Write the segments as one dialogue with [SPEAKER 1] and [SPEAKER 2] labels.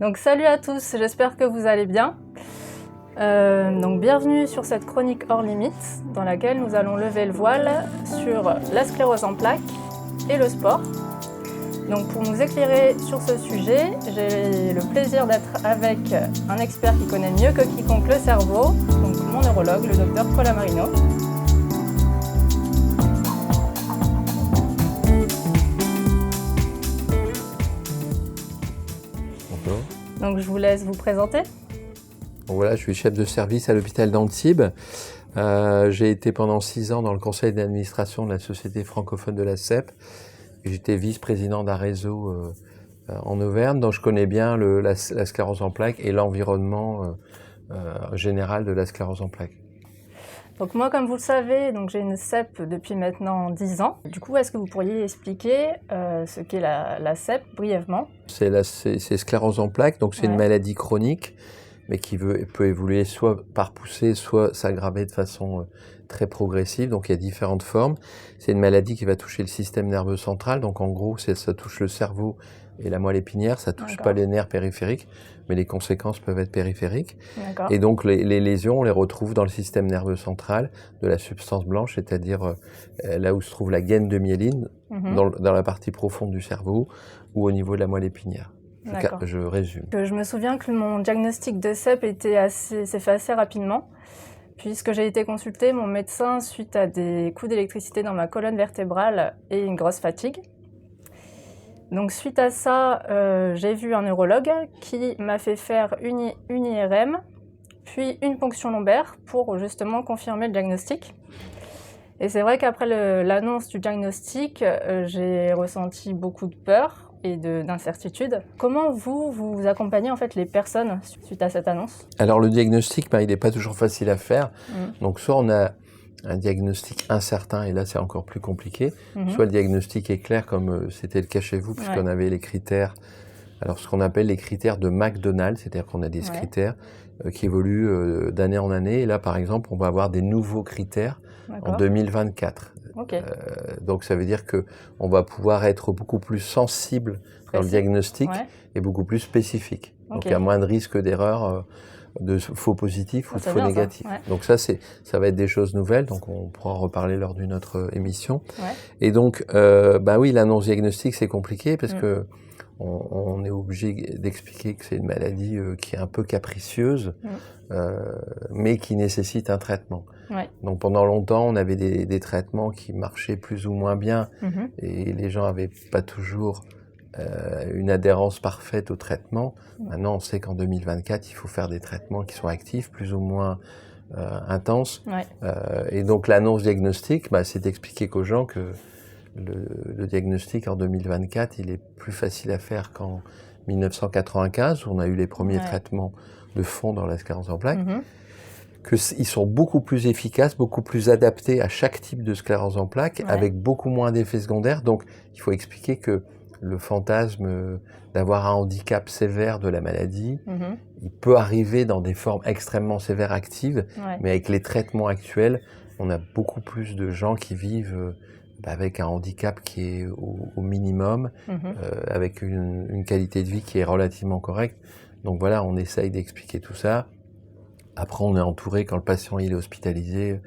[SPEAKER 1] Donc salut à tous, j'espère que vous allez bien. Donc bienvenue sur cette chronique hors limite dans laquelle nous allons lever le voile sur la sclérose en plaques et le sport. Donc pour nous éclairer sur ce sujet, j'ai le plaisir d'être avec un expert qui connaît mieux que quiconque le cerveau, donc mon neurologue, le docteur Paula Marino.
[SPEAKER 2] Bonjour.
[SPEAKER 1] Donc je vous laisse vous présenter.
[SPEAKER 2] Bon, voilà, je suis chef de service à l'hôpital d'Antibes. J'ai été pendant 6 ans dans le conseil d'administration de la Société francophone de la CEP. J'étais vice-président d'un réseau en Auvergne, donc je connais bien la sclérose en plaques et l'environnement général de la sclérose en plaques.
[SPEAKER 1] Donc moi, comme vous le savez, j'ai une CEP depuis maintenant 10 ans. Du coup, est-ce que vous pourriez expliquer ce qu'est la CEP brièvement?
[SPEAKER 2] C'est sclérose en plaques, donc c'est une maladie chronique, mais qui peut évoluer soit par poussée, soit s'aggraver de façon très progressive. Donc il y a différentes formes. C'est une maladie qui va toucher le système nerveux central. Donc en gros, ça touche le cerveau et la moelle épinière. Ça touche pas les nerfs périphériques, mais les conséquences peuvent être périphériques. Et donc les lésions, on les retrouve dans le système nerveux central de la substance blanche, c'est-à-dire là où se trouve la gaine de myéline, dans la partie profonde du cerveau ou au niveau de la moelle épinière. Je résume.
[SPEAKER 1] Je me souviens que mon diagnostic de CEP s'est fait assez rapidement, puisque j'ai été consulter mon médecin suite à des coups d'électricité dans ma colonne vertébrale et une grosse fatigue. Donc suite à ça, j'ai vu un neurologue qui m'a fait faire une IRM, puis une ponction lombaire pour justement confirmer le diagnostic. Et c'est vrai qu'après l'annonce du diagnostic, j'ai ressenti beaucoup de peur et d'incertitude. Comment vous accompagnez en fait les personnes suite à cette annonce?
[SPEAKER 2] Alors le diagnostic, il n'est pas toujours facile à faire. Donc soit on a un diagnostic incertain, et là c'est encore plus compliqué, soit le diagnostic est clair comme c'était le cas chez vous, puisqu'on avait les critères, alors ce qu'on appelle les critères de McDonald, c'est-à-dire qu'on a des critères qui évoluent d'année en année, et là par exemple on va avoir des nouveaux critères en 2024. Donc ça veut dire que on va pouvoir être beaucoup plus sensible dans le diagnostic et beaucoup plus spécifique. Donc il y a moins de risque d'erreur, de faux positifs ou de faux négatifs. Donc ça va être des choses nouvelles, donc on pourra en reparler lors d'une autre émission. Et donc oui, l'annonce diagnostique c'est compliqué parce que on est obligé d'expliquer que c'est une maladie qui est un peu capricieuse, mais qui nécessite un traitement. Donc pendant longtemps, on avait des traitements qui marchaient plus ou moins bien, et les gens n'avaient pas toujours une adhérence parfaite au traitement. Maintenant, on sait qu'en 2024, il faut faire des traitements qui sont actifs, plus ou moins intenses. Et donc l'annonce diagnostique, c'est d'expliquer aux gens que le diagnostic en 2024, il est plus facile à faire qu'en 1995, où on a eu les premiers traitements de fond dans la sclérose en plaques, qu'ils sont beaucoup plus efficaces, beaucoup plus adaptés à chaque type de sclérose en plaques, avec beaucoup moins d'effets secondaires. Donc, il faut expliquer que le fantasme d'avoir un handicap sévère de la maladie, il peut arriver dans des formes extrêmement sévères actives, mais avec les traitements actuels, on a beaucoup plus de gens qui vivent avec un handicap qui est au minimum, avec une qualité de vie qui est relativement correcte. Donc voilà, on essaye d'expliquer tout ça. Après, on est entouré, quand le patient il est hospitalisé,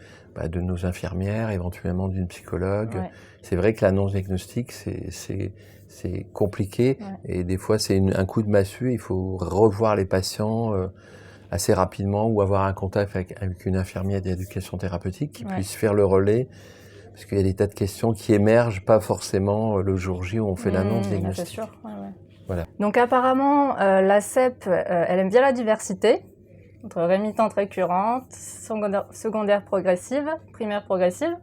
[SPEAKER 2] de nos infirmières, éventuellement d'une psychologue. C'est vrai que l'annonce diagnostique, c'est compliqué, et des fois c'est un coup de massue. Il faut revoir les patients assez rapidement, ou avoir un contact avec une infirmière d'éducation thérapeutique qui puisse faire le relais, parce qu'il y a des tas de questions qui émergent pas forcément le jour J où on fait l'annonce diagnostique.
[SPEAKER 1] C'est sûr.
[SPEAKER 2] Voilà.
[SPEAKER 1] Donc apparemment, la CEP, elle aime bien la diversité, entre rémitante récurrente, secondaire progressive, primaire progressive.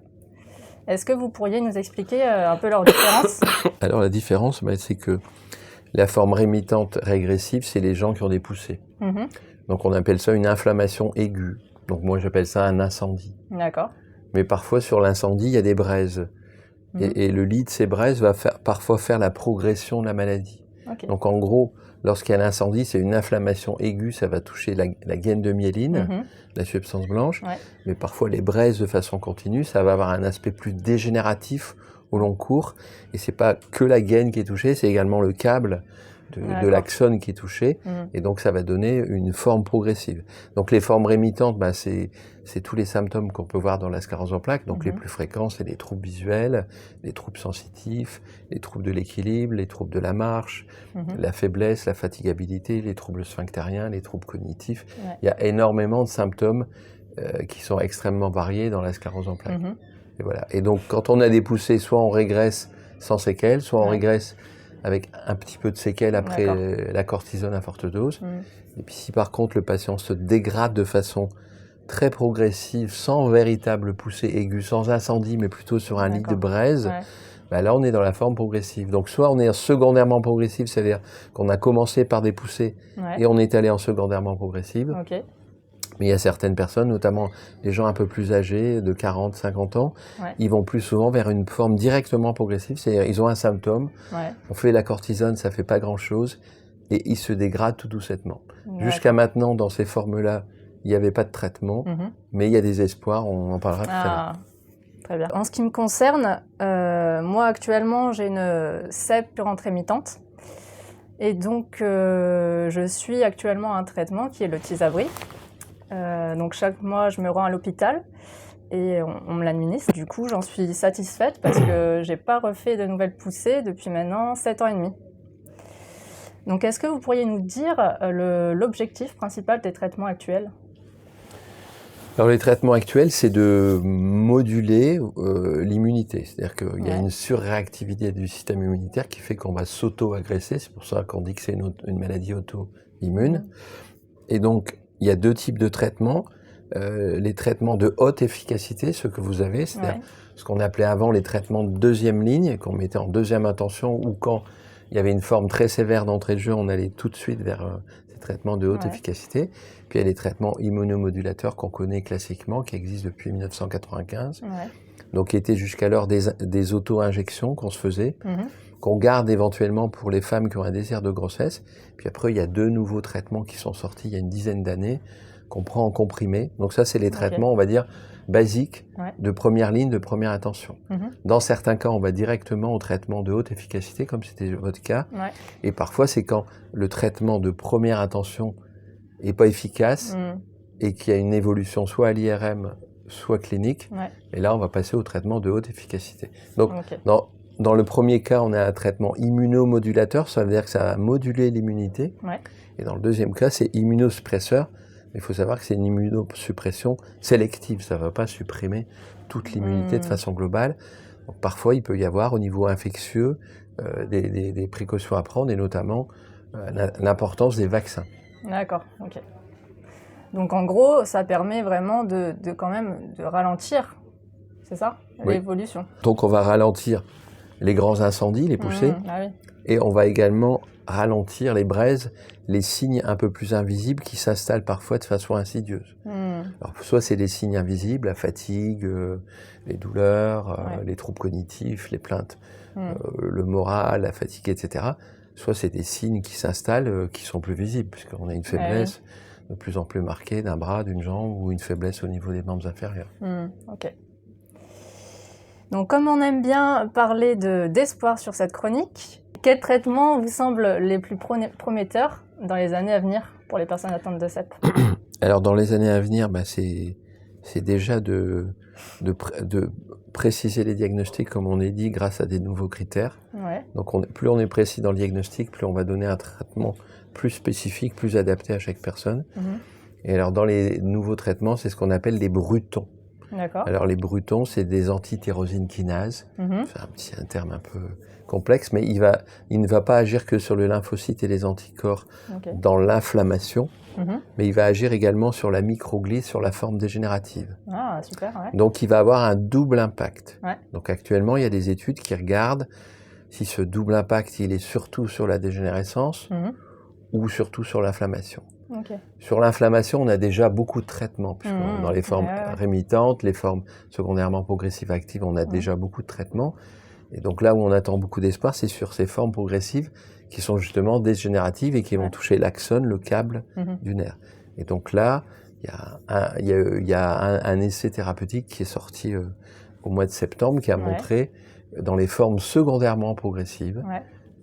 [SPEAKER 1] Est-ce que vous pourriez nous expliquer un peu leur différence?
[SPEAKER 2] Alors la différence, c'est que la forme rémitante régressive, c'est les gens qui ont des poussées. Donc on appelle ça une inflammation aiguë. Donc moi j'appelle ça un incendie.
[SPEAKER 1] D'accord.
[SPEAKER 2] Mais parfois sur l'incendie, il y a des braises. Et le lit de ces braises va parfois faire la progression de la maladie. Donc en gros, lorsqu'il y a l'incendie, c'est une inflammation aiguë, ça va toucher la gaine de myéline, la substance blanche, mais parfois les braises de façon continue, ça va avoir un aspect plus dégénératif au long cours, et c'est pas que la gaine qui est touchée, c'est également le câble de l'axone qui est touché, et donc ça va donner une forme progressive. Donc les formes rémitantes, c'est tous les symptômes qu'on peut voir dans la sclérose en plaques. Donc les plus fréquents, c'est les troubles visuels, les troubles sensitifs, les troubles de l'équilibre, les troubles de la marche, la faiblesse, la fatigabilité, les troubles sphinctériens, les troubles cognitifs. Il y a énormément de symptômes qui sont extrêmement variés dans la sclérose en plaques. Et voilà. Et donc quand on a des poussées, soit on régresse sans séquelles, soit on régresse avec un petit peu de séquelles après la cortisone à forte dose. Et puis si par contre le patient se dégrade de façon très progressive, sans véritable poussée aiguë, sans incendie, mais plutôt sur un lit de braise, là on est dans la forme progressive. Donc soit on est secondairement progressive, c'est-à-dire qu'on a commencé par des poussées et on est allé en secondairement progressive. Mais il y a certaines personnes, notamment les gens un peu plus âgés, de 40, 50 ans, ils vont plus souvent vers une forme directement progressive, c'est-à-dire ils ont un symptôme, on fait la cortisone, ça fait pas grand-chose, et ils se dégradent tout doucettement. Jusqu'à maintenant, dans ces formes-là, il n'y avait pas de traitement, mais il y a des espoirs, on en parlera tout à l'heure.
[SPEAKER 1] Très bien. En ce qui me concerne, moi actuellement, j'ai une CEP purante rémitante, et donc je suis actuellement à un traitement qui est le Tysabri. Donc chaque mois, je me rends à l'hôpital et on me l'administre. Du coup, j'en suis satisfaite parce que j'ai pas refait de nouvelles poussées depuis maintenant 7 ans et demi. Donc est-ce que vous pourriez nous dire l'objectif principal des traitements actuels ?
[SPEAKER 2] Alors les traitements actuels, c'est de moduler l'immunité. C'est-à-dire qu'il y a une surréactivité du système immunitaire qui fait qu'on va s'auto-agresser. C'est pour ça qu'on dit que c'est une maladie auto-immune. Et donc, il y a 2 types de traitements. Les traitements de haute efficacité, ceux que vous avez, c'est-à-dire ce qu'on appelait avant les traitements de deuxième ligne, qu'on mettait en deuxième intention, ou quand il y avait une forme très sévère d'entrée de jeu, on allait tout de suite vers ces traitements de haute efficacité. Puis il y a les traitements immunomodulateurs qu'on connaît classiquement, qui existent depuis 1995, donc qui étaient jusqu'alors des auto-injections qu'on se faisait, qu'on garde éventuellement pour les femmes qui ont un désir de grossesse. Puis après, il y a 2 nouveaux traitements qui sont sortis il y a une dizaine d'années, qu'on prend en comprimé. Donc ça, c'est les traitements, on va dire, basiques, de première ligne, de première intention. Dans certains cas, on va directement au traitement de haute efficacité, comme c'était votre cas. Et parfois, c'est quand le traitement de première intention n'est pas efficace et qu'il y a une évolution soit à l'IRM, soit clinique. Et là, on va passer au traitement de haute efficacité. Donc, dans le premier cas, on a un traitement immunomodulateur, ça veut dire que ça va moduler l'immunité. Et dans le deuxième cas, c'est immunosuppresseur. Il faut savoir que c'est une immunosuppression sélective, ça ne va pas supprimer toute l'immunité de façon globale. Donc, parfois, il peut y avoir au niveau infectieux des précautions à prendre, et notamment l'importance des vaccins.
[SPEAKER 1] D'accord, ok. Donc en gros, ça permet vraiment de quand même de ralentir, c'est ça, l'évolution.
[SPEAKER 2] Donc on va ralentir les grands incendies, les poussées, et on va également ralentir les braises, les signes un peu plus invisibles qui s'installent parfois de façon insidieuse. Alors soit c'est des signes invisibles, la fatigue, les douleurs, les troubles cognitifs, les plaintes, le moral, la fatigue, etc. Soit c'est des signes qui s'installent, qui sont plus visibles, puisqu'on a une faiblesse de plus en plus marquée d'un bras, d'une jambe, ou une faiblesse au niveau des membres inférieurs.
[SPEAKER 1] Ok. Donc comme on aime bien parler d'espoir sur cette chronique, quels traitements vous semblent les plus prometteurs dans les années à venir pour les personnes atteintes de CEP ?
[SPEAKER 2] Alors dans les années à venir, c'est déjà de préciser les diagnostics, comme on est dit, grâce à des nouveaux critères. Donc plus on est précis dans le diagnostic, plus on va donner un traitement plus spécifique, plus adapté à chaque personne. Et alors dans les nouveaux traitements, c'est ce qu'on appelle les brutons. Alors les brutons, c'est des antityrosine kinases. C'est un terme un peu complexe, mais il ne va pas agir que sur le lymphocyte et les anticorps dans l'inflammation, mais il va agir également sur la microglies, sur la forme dégénérative.
[SPEAKER 1] Ah, super,
[SPEAKER 2] Donc il va avoir un double impact. Donc actuellement, il y a des études qui regardent si ce double impact, il est surtout sur la dégénérescence ou surtout sur l'inflammation. Sur l'inflammation, on a déjà beaucoup de traitements, puisque dans les formes rémitantes, les formes secondairement progressives actives, on a déjà beaucoup de traitements. Et donc là où on attend beaucoup d'espoir, c'est sur ces formes progressives qui sont justement dégénératives et qui vont toucher l'axone, le câble du nerf. Et donc là, il y a un essai thérapeutique qui est sorti au mois de septembre, qui a montré dans les formes secondairement progressives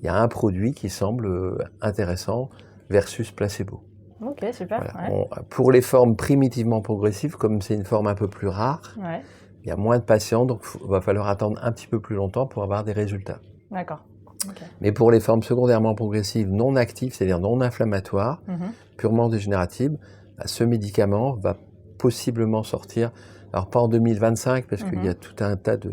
[SPEAKER 2] il y a un produit qui semble intéressant versus placebo.
[SPEAKER 1] Ok, super.
[SPEAKER 2] Voilà.
[SPEAKER 1] Ouais.
[SPEAKER 2] Pour les formes primitivement progressives, comme c'est une forme un peu plus rare,
[SPEAKER 1] Ouais.
[SPEAKER 2] il y a moins de patients, donc il va falloir attendre un petit peu plus longtemps pour avoir des résultats.
[SPEAKER 1] D'accord. Okay.
[SPEAKER 2] Mais pour les formes secondairement progressives non actives, c'est-à-dire non inflammatoires, purement dégénératives, ce médicament va possiblement sortir, alors pas en 2025, parce qu'il y a tout un tas de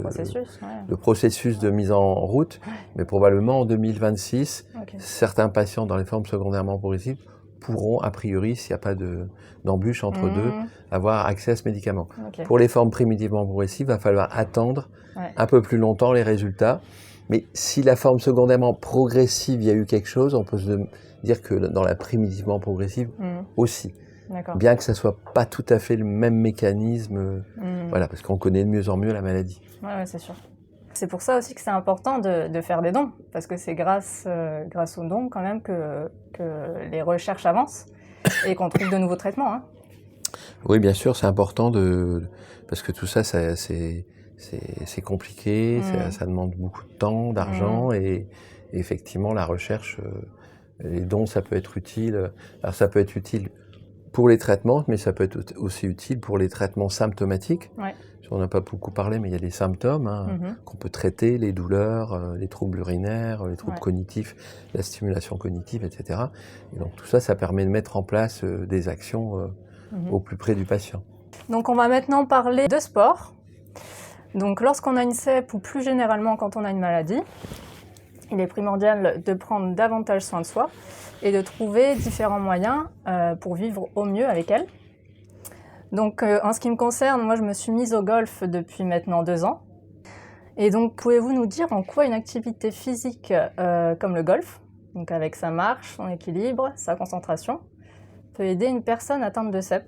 [SPEAKER 2] processus de mise en route, mais probablement en 2026, certains patients dans les formes secondairement progressives pourront, a priori, s'il n'y a pas d'embûche entre deux, avoir accès à ce médicament. Pour les formes primitivement progressives, il va falloir attendre un peu plus longtemps les résultats. Mais si la forme secondairement progressive, il y a eu quelque chose, on peut se dire que dans la primitivement progressive aussi. Bien que ça ne soit pas tout à fait le même mécanisme, voilà, parce qu'on connaît de mieux en mieux la maladie.
[SPEAKER 1] Ouais, c'est sûr. C'est pour ça aussi que c'est important de faire des dons, parce que c'est grâce aux dons quand même que les recherches avancent et qu'on trouve de nouveaux traitements. Hein.
[SPEAKER 2] Oui, bien sûr, c'est important parce que tout ça, c'est compliqué, ça demande beaucoup de temps, d'argent, et effectivement, la recherche, les dons, ça peut être utile. Alors, ça peut être utile pour les traitements, mais ça peut être aussi utile pour les traitements symptomatiques. Ouais. On n'a pas beaucoup parlé, mais il y a des symptômes qu'on peut traiter, les douleurs, les troubles urinaires, les troubles cognitifs, la stimulation cognitive, etc. Et donc tout ça, ça permet de mettre en place des actions au plus près du patient.
[SPEAKER 1] Donc on va maintenant parler de sport. Donc lorsqu'on a une CEP ou plus généralement quand on a une maladie, il est primordial de prendre davantage soin de soi et de trouver différents moyens pour vivre au mieux avec elle. Donc en ce qui me concerne, moi je me suis mise au golf depuis maintenant 2 ans. Et donc pouvez-vous nous dire en quoi une activité physique comme le golf, donc avec sa marche, son équilibre, sa concentration, peut aider une personne atteinte de CEP?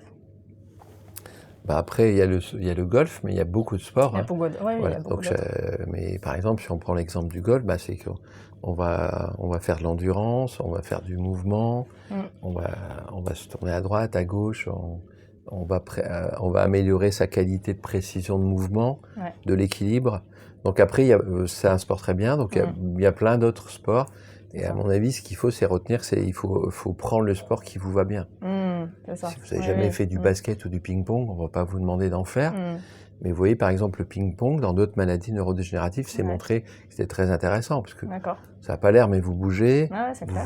[SPEAKER 2] Bah après, il y a le golf, mais il y a beaucoup de sports.
[SPEAKER 1] Il y a beaucoup d'autres.
[SPEAKER 2] Mais par exemple, si on prend l'exemple du golf, bah, c'est qu'on va faire de l'endurance, on va faire du mouvement, on va se tourner à droite, à gauche, on va améliorer sa qualité de précision de mouvement, de l'équilibre. Donc après, c'est un sport très bien, donc il y a plein d'autres sports. Et à mon avis, ce qu'il faut, c'est retenir, il faut prendre le sport qui vous va bien.
[SPEAKER 1] C'est ça.
[SPEAKER 2] Si vous n'avez jamais fait du basket ou du ping-pong, on ne va pas vous demander d'en faire. Mais vous voyez, par exemple, le ping-pong, dans d'autres maladies neurodégénératives, c'est montré que c'était très intéressant, parce que ça n'a pas l'air, mais vous bougez,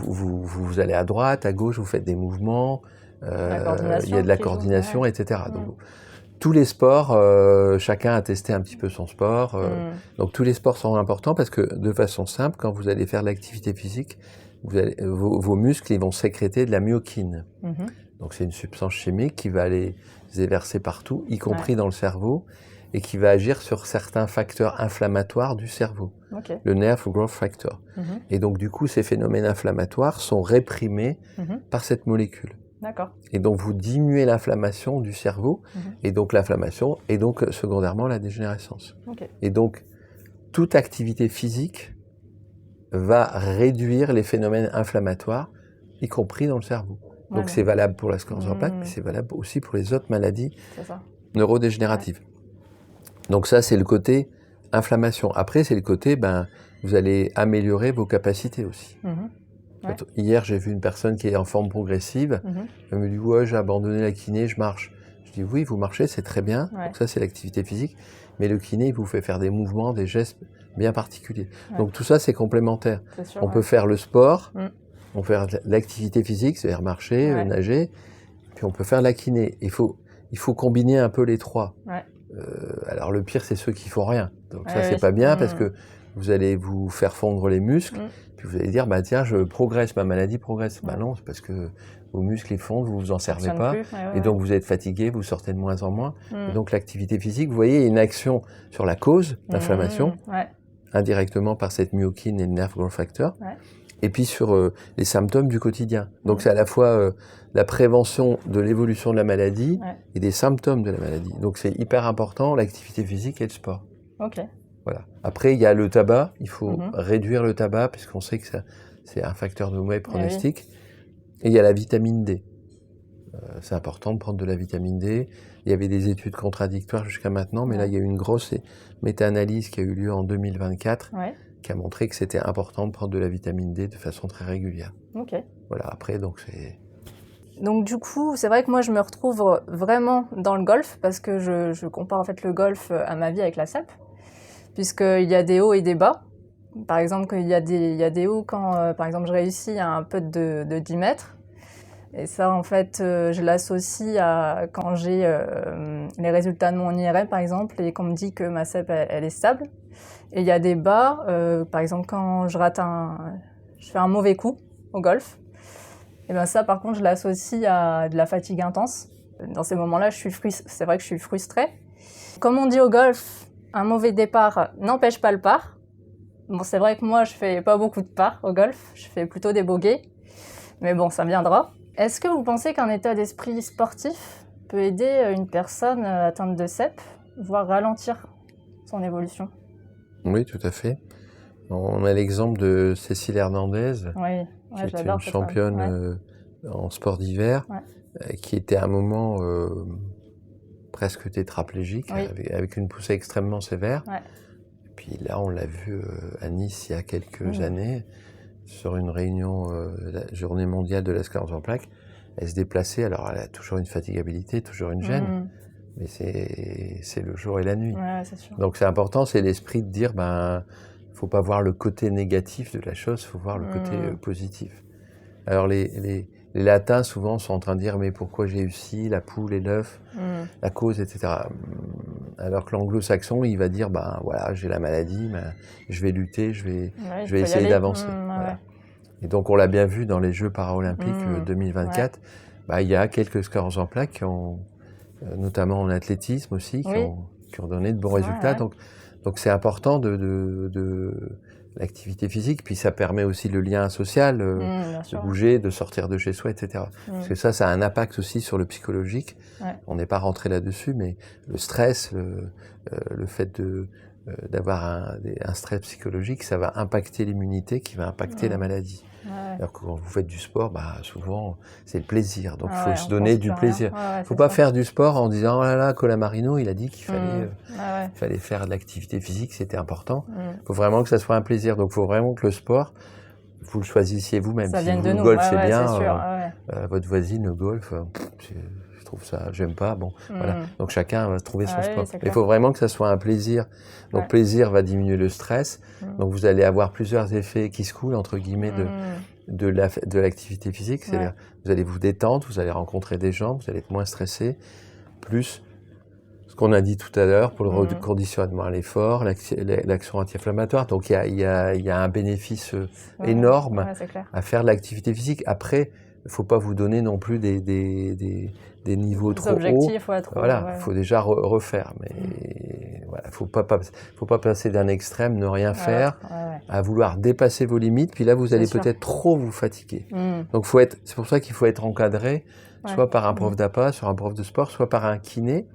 [SPEAKER 2] vous allez à droite, à gauche, vous faites des mouvements, il y a de la coordination, etc. Donc, tous les sports, chacun a testé un petit peu son sport. Donc tous les sports sont importants parce que de façon simple, quand vous allez faire de l'activité physique, vos muscles ils vont sécréter de la myokine. Donc c'est une substance chimique qui va aller se déverser partout, y compris dans le cerveau, et qui va agir sur certains facteurs inflammatoires du cerveau, le nerve growth factor. Et donc du coup, ces phénomènes inflammatoires sont réprimés par cette molécule. Et donc vous diminuez l'inflammation du cerveau, et donc l'inflammation, et donc secondairement la dégénérescence. Et donc toute activité physique va réduire les phénomènes inflammatoires, y compris dans le cerveau. Donc c'est valable pour la sclérose en plaques, mais c'est valable aussi pour les autres maladies neurodégénératives. Donc ça c'est le côté inflammation. Après c'est le côté, vous allez améliorer vos capacités aussi. Hier, j'ai vu une personne qui est en forme progressive. Elle me dit « Ouais, j'ai abandonné la kiné, je marche. » Je dis « Oui, vous marchez, c'est très bien. » Donc ça, c'est l'activité physique. Mais le kiné, il vous fait faire des mouvements, des gestes bien particuliers. Donc tout ça, c'est complémentaire. On peut faire le sport, on peut faire l'activité physique, c'est-à-dire marcher, nager, puis on peut faire la kiné. Il faut combiner un peu les trois. Alors le pire, c'est ceux qui font rien. Donc ça, c'est pas bien parce que vous allez vous faire fondre les muscles. Puis vous allez dire, tiens, je progresse, ma maladie progresse. Non, c'est parce que vos muscles ils fondent, vous vous en servez pas. Et donc vous êtes fatigué, vous sortez de moins en moins. Et donc l'activité physique, vous voyez, il y a une action sur la cause, l'inflammation, indirectement par cette myokine et le nerve growth factor. Et puis sur les symptômes du quotidien. Donc c'est à la fois la prévention de l'évolution de la maladie et des symptômes de la maladie. Donc c'est hyper important, l'activité physique et le sport. Voilà. Après, il y a le tabac. Il faut réduire le tabac puisqu'on sait que c'est un facteur de mauvais pronostic. Et il y a la vitamine D. C'est important de prendre de la vitamine D. Il y avait des études contradictoires jusqu'à maintenant, mais là, il y a eu une grosse méta-analyse qui a eu lieu en 2024 qui a montré que c'était important de prendre de la vitamine D de façon très régulière.
[SPEAKER 1] Ok.
[SPEAKER 2] Voilà, après, donc c'est...
[SPEAKER 1] Donc du coup, c'est vrai que moi je me retrouve vraiment dans le golf parce que je compare en fait le golf à ma vie avec la SEP, puisqu'il y a des hauts et des bas. Par exemple, il y a des hauts quand, par exemple, je réussis à un putt de 10 mètres. Et ça, en fait, je l'associe à quand j'ai les résultats de mon IRM, par exemple, et qu'on me dit que ma SEP, elle est stable. Et il y a des bas, par exemple, quand je fais un mauvais coup au golf. Et ben ça, par contre, je l'associe à de la fatigue intense. Dans ces moments-là, c'est vrai que je suis frustrée. Comme on dit au golf, un mauvais départ n'empêche pas le par. Bon, c'est vrai que moi, je fais pas beaucoup de par au golf. Je fais plutôt des bogeys. Mais bon, ça viendra. Est-ce que vous pensez qu'un état d'esprit sportif peut aider une personne atteinte de CEP, voire ralentir son évolution?
[SPEAKER 2] Oui, tout à fait. On a l'exemple de Cécile Hernandez, qui est une championne en sport d'hiver, qui était à un moment presque tétraplégique, avec une poussée extrêmement sévère. Et puis là, on l'a vu à Nice il y a quelques années, sur une réunion, la journée mondiale de la sclérose en plaques. Elle se déplaçait, alors elle a toujours une fatigabilité, toujours une gêne, mais c'est le jour et la nuit.
[SPEAKER 1] C'est sûr.
[SPEAKER 2] Donc c'est important, c'est l'esprit de dire, faut pas voir le côté négatif de la chose, faut voir le côté positif. Alors les latins souvent sont en train de dire, mais pourquoi j'ai réussi, la poule et l'œuf, la cause, etc. Alors que l'anglo-saxon, il va dire, voilà, j'ai la maladie, je vais lutter, je vais essayer d'avancer. Voilà. Et donc on l'a bien vu dans les Jeux paralympiques 2024, il y a quelques scléroses en plaques, notamment en athlétisme aussi, qui ont donné de bons résultats. Donc c'est important de l'activité physique, puis ça permet aussi le lien social, de bouger, de sortir de chez soi, etc. Parce que ça a un impact aussi sur le psychologique. On n'est pas rentré là-dessus, mais le stress, le fait d'avoir un stress psychologique, ça va impacter l'immunité, qui va impacter la maladie. Alors que quand vous faites du sport, souvent c'est le plaisir, donc il faut se donner du plaisir. Il ne faut pas faire du sport en disant « Oh là là, Colin Marino, il a dit qu'il fallait faire de l'activité physique, c'était important ». Il faut vraiment que ça soit un plaisir, donc il faut vraiment que le sport, vous le choisissiez vous-même.
[SPEAKER 1] Ça
[SPEAKER 2] si
[SPEAKER 1] vienne
[SPEAKER 2] vous
[SPEAKER 1] de nous.
[SPEAKER 2] golf, c'est bien,
[SPEAKER 1] votre
[SPEAKER 2] voisine, le golf, je trouve ça, j'aime pas, voilà. Donc chacun va trouver son sport.
[SPEAKER 1] Oui,
[SPEAKER 2] il faut vraiment que ça soit un plaisir. Donc plaisir va diminuer le stress, donc vous allez avoir plusieurs effets qui se coulent, entre guillemets, de l'activité phisique, c'est-à-dire vous allez vous détendre, vous allez rencontrer des gens, vous allez être moins stressé, plus ce qu'on a dit tout à l'heure pour le reconditionnement à l'effort, l'action anti-inflammatoire. Donc il y a un bénéfice énorme à faire de l'activité physique. Après, il ne faut pas vous donner non plus des niveaux trop hauts. Voilà, faut déjà refaire. Mais voilà, faut pas passer d'un extrême, ne rien faire, à vouloir dépasser vos limites. Puis là, vous allez peut-être trop vous fatiguer. Donc c'est pour ça qu'il faut être encadré, soit par un prof d'appât, soit un prof de sport, soit par un kiné.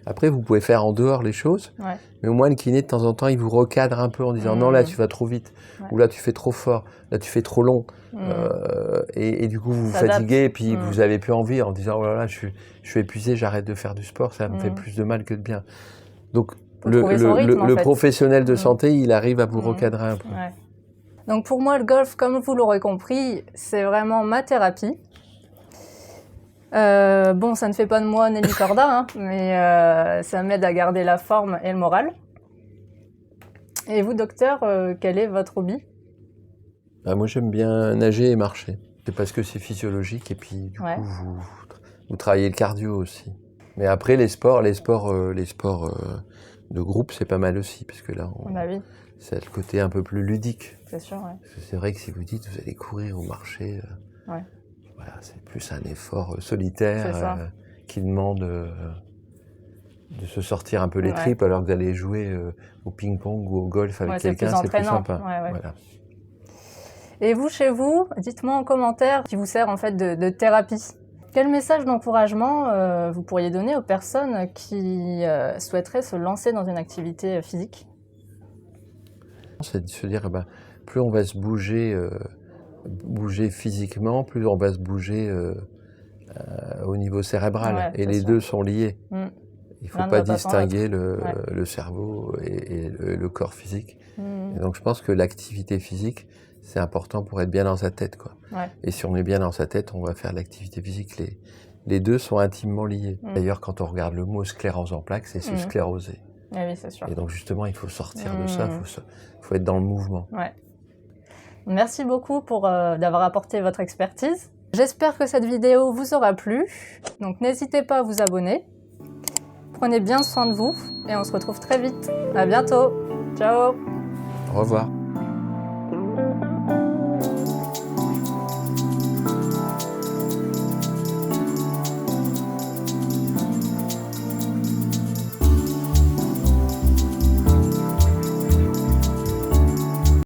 [SPEAKER 2] Après, vous pouvez faire en dehors les choses, mais au moins le kiné, de temps en temps, il vous recadre un peu en disant non, là, tu vas trop vite, ou là, tu fais trop fort, là, tu fais trop long. Et du coup, vous vous fatiguez, et puis vous n'avez plus envie en disant oh là là, je suis épuisé, j'arrête de faire du sport, ça me fait plus de mal que de bien. Donc, le professionnel de santé, il arrive à vous recadrer un peu.
[SPEAKER 1] Donc, pour moi, le golf, comme vous l'aurez compris, c'est vraiment ma thérapie. Bon, ça ne fait pas de moi Nelly Corda, mais ça m'aide à garder la forme et le moral. Et vous, docteur, quel est votre hobby?
[SPEAKER 2] Moi, j'aime bien nager et marcher. C'est parce que c'est physiologique et puis du coup, vous travaillez le cardio aussi. Mais après, les sports de groupe, c'est pas mal aussi, parce que là, c'est le côté un peu plus ludique.
[SPEAKER 1] C'est sûr,
[SPEAKER 2] C'est vrai que si vous dites vous allez courir ou marcher, voilà, c'est plus un effort solitaire qui demande de se sortir un peu les tripes, alors que d'aller jouer au ping-pong ou au golf avec quelqu'un, c'est plus sympa. Voilà.
[SPEAKER 1] Et vous, chez vous, dites-moi en commentaire qui vous sert en fait de thérapie. Quel message d'encouragement vous pourriez donner aux personnes qui souhaiteraient se lancer dans une activité physique?
[SPEAKER 2] C'est de se dire, plus on va se bouger physiquement, plus on va se bouger au niveau cérébral. Et les deux sont liés. Il ne faut pas distinguer le cerveau et le corps physique. Et donc je pense que l'activité physique, c'est important pour être bien dans sa tête, quoi. Et si on est bien dans sa tête, on va faire l'activité physique. Les deux sont intimement liés. D'ailleurs, quand on regarde le mot sclérose en plaques, c'est se scléroser.
[SPEAKER 1] Oui, c'est sûr.
[SPEAKER 2] Et donc justement, il faut sortir de ça, faut être dans le mouvement.
[SPEAKER 1] Merci beaucoup d'avoir apporté votre expertise. J'espère que cette vidéo vous aura plu. Donc n'hésitez pas à vous abonner. Prenez bien soin de vous et on se retrouve très vite. À bientôt. Ciao.
[SPEAKER 2] Au revoir.